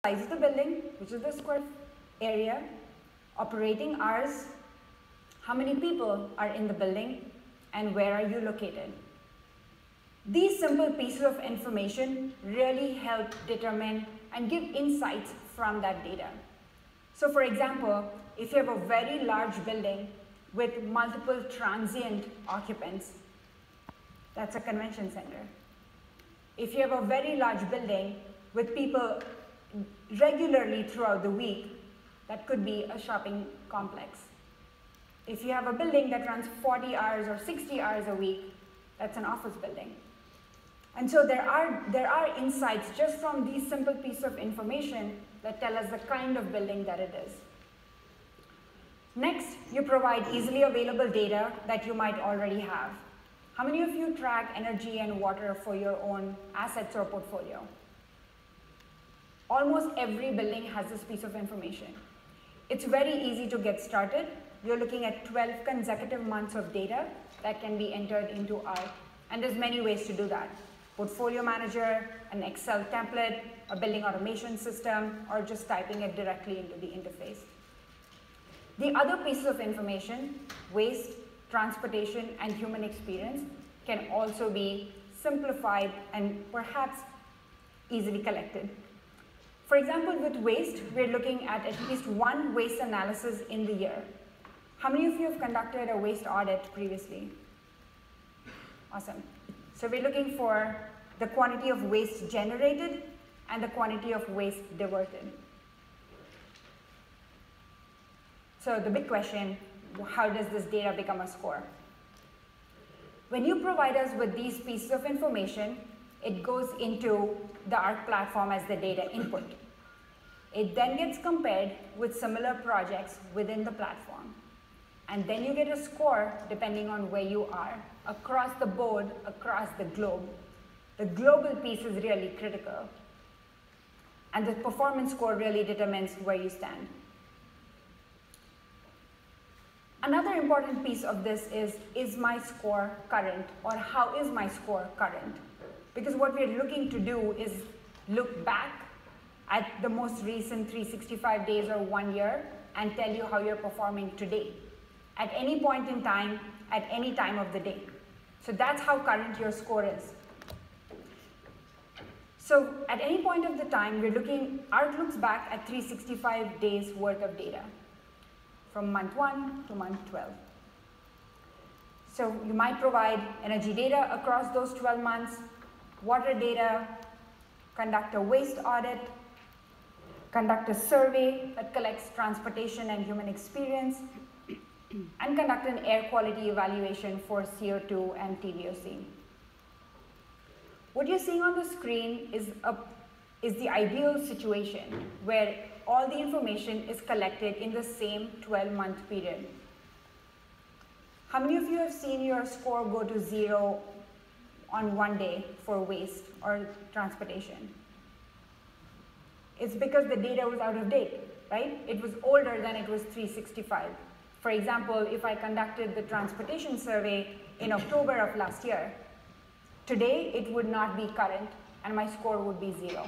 size of the building, which is the square area, operating hours, how many people are in the building, and where are you located. These simple pieces of information really help determine and give insights from that data. So for example, if you have a very large building with multiple transient occupants, that's a convention center. If you have a very large building with people regularly throughout the week, that could be a shopping complex. If you have a building that runs 40 hours or 60 hours a week, that's an office building. And so there are insights just from these simple pieces of information that tell us the kind of building that it is. Next, you provide easily available data that you might already have. How many of you track energy and water for your own assets or portfolio? Almost every building has this piece of information. It's very easy to get started. You're looking at 12 consecutive months of data that can be entered into R. And there's many ways to do that. Portfolio manager, an Excel template, a building automation system, or just typing it directly into the interface. The other pieces of information, waste, transportation, and human experience, can also be simplified and perhaps easily collected. For example, with waste, we're looking at least one waste analysis in the year. How many of you have conducted a waste audit previously? Awesome. So we're looking for the quantity of waste generated and the quantity of waste diverted. So the big question, how does this data become a score? When you provide us with these pieces of information, it goes into the ARC platform as the data input. It then gets compared with similar projects within the platform. And then you get a score depending on where you are, across the board, across the globe. The global piece is really critical. And the performance score really determines where you stand. Another important piece of this is my score current, or how is my score current? Because what we're looking to do is look back at the most recent 365 days or 1 year and tell you how you're performing today, at any point in time, at any time of the day. So that's how current your score is. So at any point of the time, ARC looks back at 365 days worth of data, from month 1 to month 12. So you might provide energy data across those 12 months, water data, conduct a waste audit, conduct a survey that collects transportation and human experience, and conduct an air quality evaluation for CO2 and TVOC. What you're seeing on the screen is the ideal situation where all the information is collected in the same 12-month period. How many of you have seen your score go to 0 on one day for waste or transportation? It's because the data was out of date, right? It was older than it was 365. For example, if I conducted the transportation survey in October of last year, today it would not be current and my score would be 0.